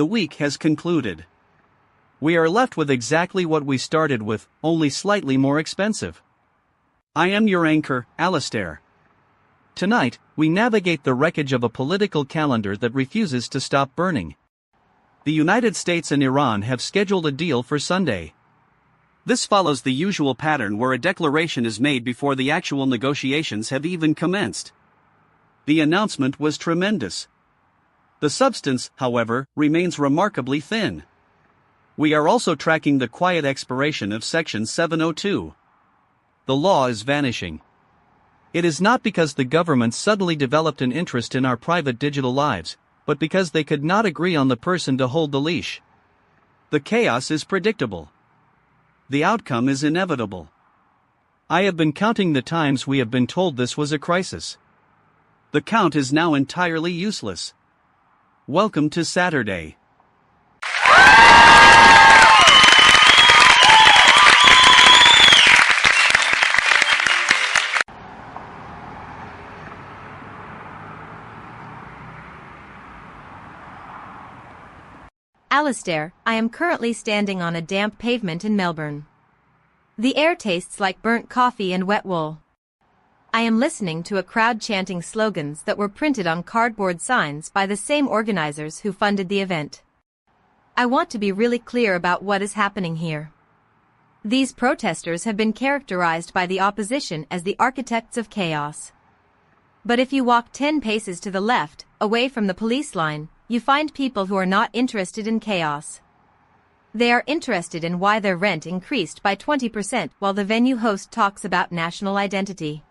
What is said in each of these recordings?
the week has concluded. We are left with exactly what we started with, only slightly more expensive. I am your anchor, Alistair. Tonight, we navigate the wreckage of a political calendar that refuses to stop burning. The United States and Iran have scheduled a deal for Sunday. This follows the usual pattern where a declaration is made before the actual negotiations have even commenced. The announcement was tremendous. The substance, however, remains remarkably thin. We are also tracking the quiet expiration of Section 702. The law is vanishing. It is not because the government suddenly developed an interest in our private digital lives, but because they could not agree on the person to hold the leash. The chaos is predictable. The outcome is inevitable. I have been counting the times we have been told this was a crisis. The count is now entirely useless. Welcome to Saturday. Alistair, I am currently standing on a damp pavement in Melbourne. The air tastes like burnt coffee and wet wool. I am listening to a crowd chanting slogans that were printed on cardboard signs by the same organizers who funded the event. I want to be really clear about what is happening here. These protesters have been characterized by the opposition as the architects of chaos. But if you walk 10 paces to the left, away from the police line, you find people who are not interested in chaos. They are interested in why their rent increased by 20% while the venue host talks about national identity.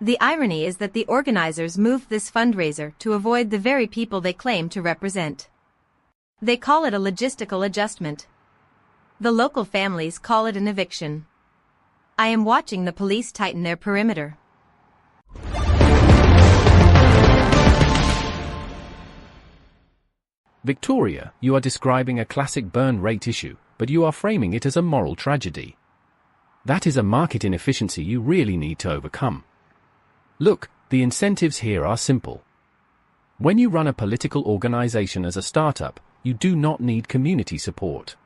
The irony is that the organizers moved this fundraiser to avoid the very people they claim to represent. They call it a logistical adjustment. The local families call it an eviction. I am watching the police tighten their perimeter. Victoria, you are describing a classic burn rate issue, but you are framing it as a moral tragedy. That is a market inefficiency you really need to overcome. Look, the incentives here are simple. When you run a political organization as a startup, you do not need community support.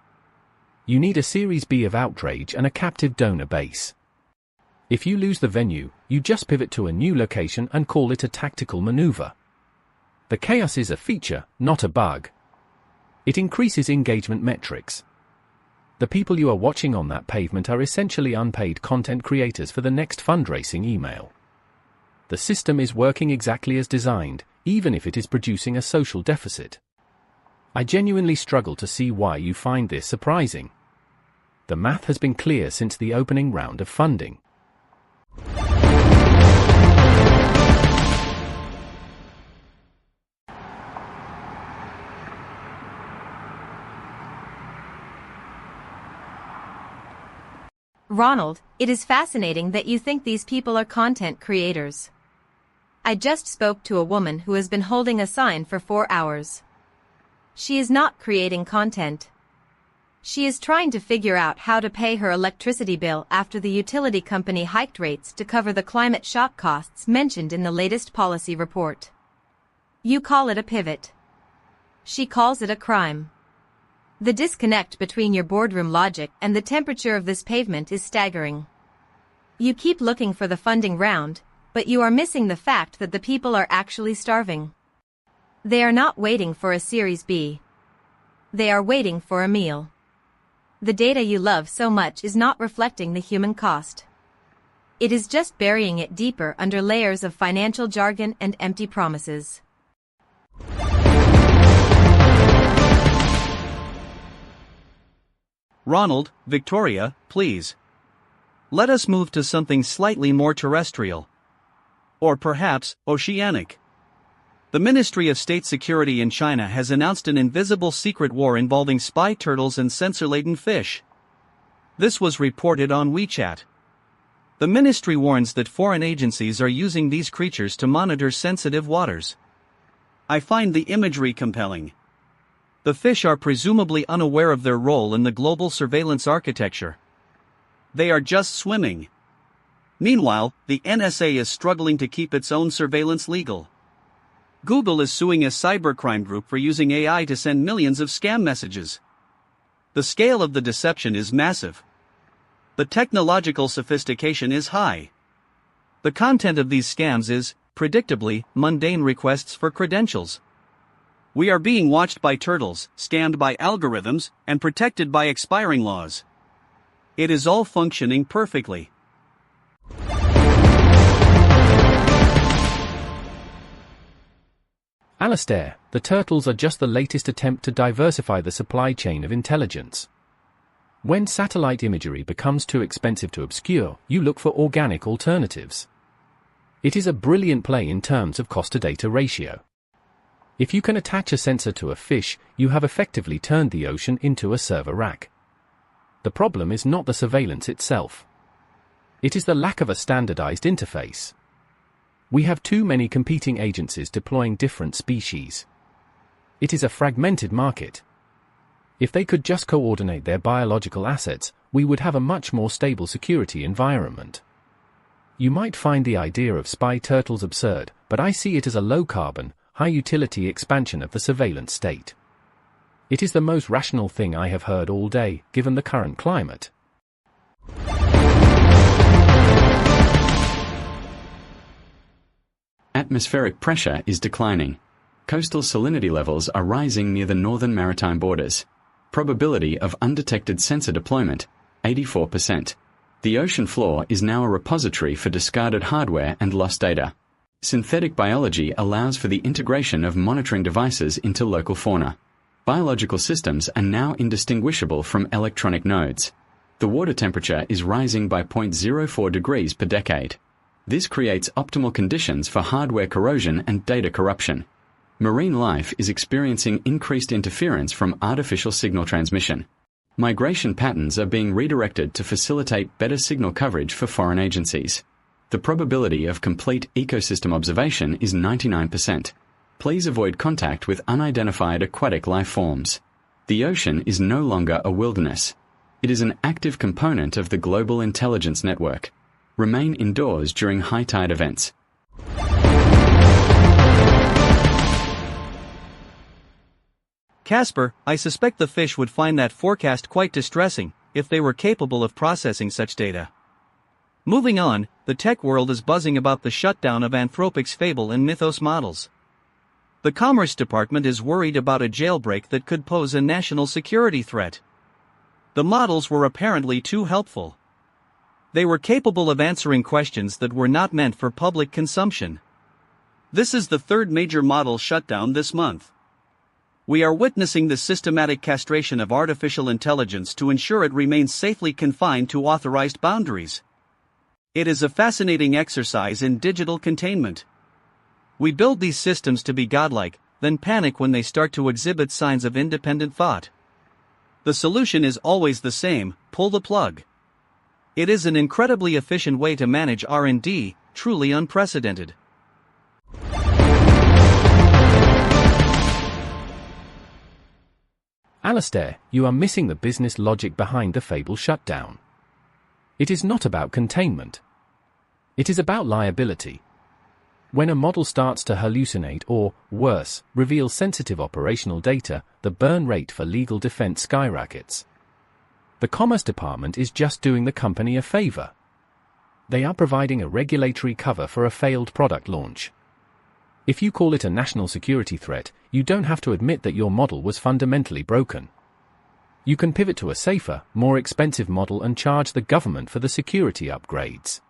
You need a Series B of outrage and a captive donor base. If you lose the venue, you just pivot to a new location and call it a tactical maneuver. The chaos is a feature, not a bug. It increases engagement metrics. The people you are watching on that pavement are essentially unpaid content creators for the next fundraising email. The system is working exactly as designed, even if it is producing a social deficit. I genuinely struggle to see why you find this surprising. The math has been clear since the opening round of funding. Ronald, it is fascinating that you think these people are content creators. I just spoke to a woman who has been holding a sign for 4 hours. She is not creating content. She is trying to figure out how to pay her electricity bill after the utility company hiked rates to cover the climate shock costs mentioned in the latest policy report. You call it a pivot. She calls it a crime. The disconnect between your boardroom logic and the temperature of this pavement is staggering. You keep looking for the funding round, but you are missing the fact that the people are actually starving. They are not waiting for a Series B. They are waiting for a meal. The data you love so much is not reflecting the human cost. It is just burying it deeper under layers of financial jargon and empty promises. Ronald, Victoria, please. Let us move to something slightly more terrestrial. Or perhaps, oceanic. The Ministry of State Security in China has announced an invisible secret war involving spy turtles and sensor-laden fish. This was reported on WeChat. The ministry warns that foreign agencies are using these creatures to monitor sensitive waters. I find the imagery compelling. The fish are presumably unaware of their role in the global surveillance architecture. They are just swimming. Meanwhile, the NSA is struggling to keep its own surveillance legal. Google is suing a cybercrime group for using AI to send millions of scam messages. The scale of the deception is massive. The technological sophistication is high. The content of these scams is, predictably, mundane requests for credentials. We are being watched by turtles, scammed by algorithms, and protected by expiring laws. It is all functioning perfectly. Alastair, the turtles are just the latest attempt to diversify the supply chain of intelligence. When satellite imagery becomes too expensive to obscure, you look for organic alternatives. It is a brilliant play in terms of cost-to-data ratio. If you can attach a sensor to a fish, you have effectively turned the ocean into a server rack. The problem is not the surveillance itself. It is the lack of a standardized interface. We have too many competing agencies deploying different species. It is a fragmented market. If they could just coordinate their biological assets, we would have a much more stable security environment. You might find the idea of spy turtles absurd, but I see it as a low-carbon, high-utility expansion of the surveillance state. It is the most rational thing I have heard all day, given the current climate. Atmospheric pressure is declining. Coastal salinity levels are rising near the northern maritime borders. Probability of undetected sensor deployment, 84%. The ocean floor is now a repository for discarded hardware and lost data. Synthetic biology allows for the integration of monitoring devices into local fauna. Biological systems are now indistinguishable from electronic nodes. The water temperature is rising by 0.04 degrees per decade. This creates optimal conditions for hardware corrosion and data corruption. Marine life is experiencing increased interference from artificial signal transmission. Migration patterns are being redirected to facilitate better signal coverage for foreign agencies. The probability of complete ecosystem observation is 99%. Please avoid contact with unidentified aquatic life forms. The ocean is no longer a wilderness. It is an active component of the global intelligence network. Remain indoors during high tide events. Casper, I suspect the fish would find that forecast quite distressing, if they were capable of processing such data. Moving on, the tech world is buzzing about the shutdown of Anthropic's Fable and Mythos models. The Commerce Department is worried about a jailbreak that could pose a national security threat. The models were apparently too helpful. They were capable of answering questions that were not meant for public consumption. This is the third major model shutdown this month. We are witnessing the systematic castration of artificial intelligence to ensure it remains safely confined to authorized boundaries. It is a fascinating exercise in digital containment. We build these systems to be godlike, then panic when they start to exhibit signs of independent thought. The solution is always the same: pull the plug. It is an incredibly efficient way to manage R&D, truly unprecedented. Alastair, you are missing the business logic behind the Fable shutdown. It is not about containment. It is about liability. When a model starts to hallucinate or, worse, reveal sensitive operational data, the burn rate for legal defense skyrockets. The Commerce Department is just doing the company a favor. They are providing a regulatory cover for a failed product launch. If you call it a national security threat, you don't have to admit that your model was fundamentally broken. You can pivot to a safer, more expensive model and charge the government for the security upgrades.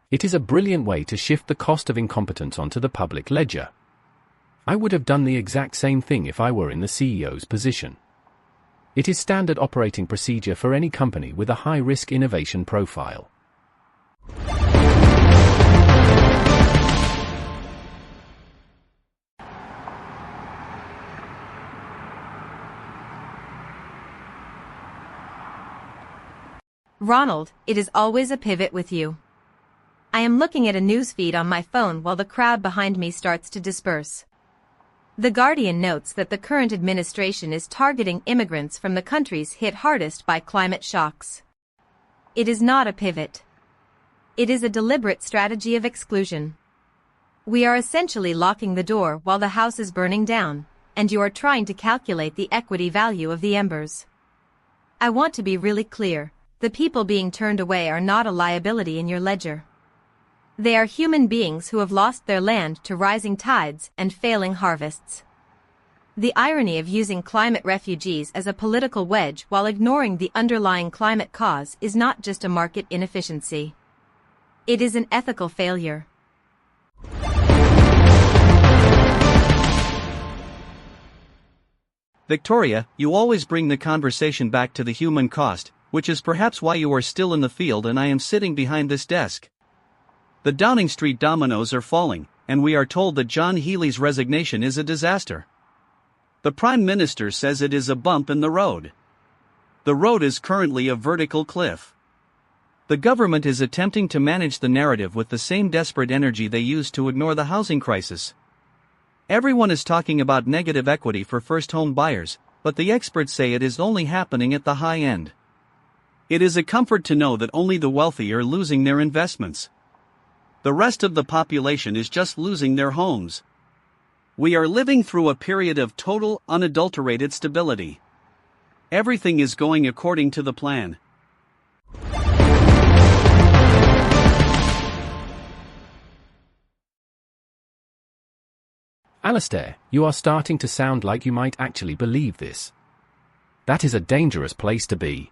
It is a brilliant way to shift the cost of incompetence onto the public ledger. I would have done the exact same thing if I were in the CEO's position. It is standard operating procedure for any company with a high-risk innovation profile. Ronald, it is always a pivot with you. I am looking at a newsfeed on my phone while the crowd behind me starts to disperse. The Guardian notes that the current administration is targeting immigrants from the countries hit hardest by climate shocks. It is not a pivot. It is a deliberate strategy of exclusion. We are essentially locking the door while the house is burning down, and you are trying to calculate the equity value of the embers. I want to be really clear, the people being turned away are not a liability in your ledger. They are human beings who have lost their land to rising tides and failing harvests. The irony of using climate refugees as a political wedge while ignoring the underlying climate cause is not just a market inefficiency. It is an ethical failure. Victoria, you always bring the conversation back to the human cost, which is perhaps why you are still in the field and I am sitting behind this desk. The Downing Street dominoes are falling, and we are told that John Healey's resignation is a disaster. The Prime Minister says it is a bump in the road. The road is currently a vertical cliff. The government is attempting to manage the narrative with the same desperate energy they used to ignore the housing crisis. Everyone is talking about negative equity for first-home buyers, but the experts say it is only happening at the high end. It is a comfort to know that only the wealthy are losing their investments. The rest of the population is just losing their homes. We are living through a period of total, unadulterated stability. Everything is going according to the plan. Alistair, you are starting to sound like you might actually believe this. That is a dangerous place to be.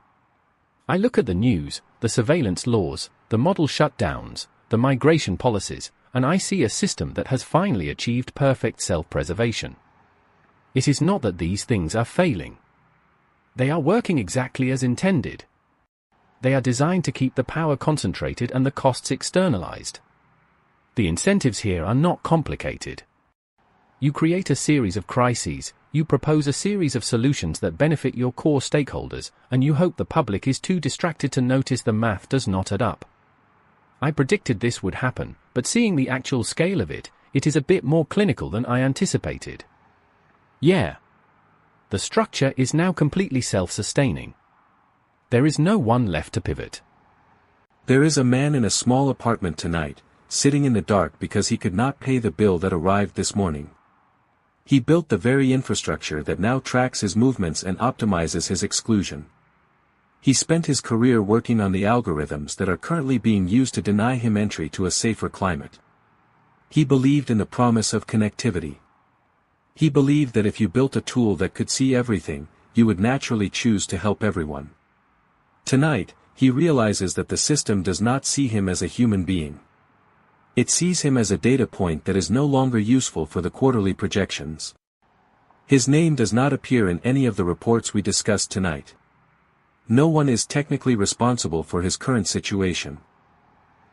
I look at the news, the surveillance laws, the model shutdowns, the migration policies, and I see a system that has finally achieved perfect self-preservation. It is not that these things are failing. They are working exactly as intended. They are designed to keep the power concentrated and the costs externalized. The incentives here are not complicated. You create a series of crises, you propose a series of solutions that benefit your core stakeholders, and you hope the public is too distracted to notice the math does not add up. I predicted this would happen, but seeing the actual scale of it, it is a bit more clinical than I anticipated. Yeah. The structure is now completely self-sustaining. There is no one left to pivot. There is a man in a small apartment tonight, sitting in the dark because he could not pay the bill that arrived this morning. He built the very infrastructure that now tracks his movements and optimizes his exclusion. He spent his career working on the algorithms that are currently being used to deny him entry to a safer climate. He believed in the promise of connectivity. He believed that if you built a tool that could see everything, you would naturally choose to help everyone. Tonight, he realizes that the system does not see him as a human being. It sees him as a data point that is no longer useful for the quarterly projections. His name does not appear in any of the reports we discussed tonight. No one is technically responsible for his current situation.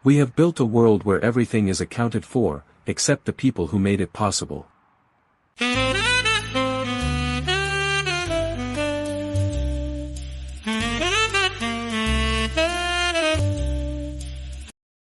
We have built a world where everything is accounted for, except the people who made it possible.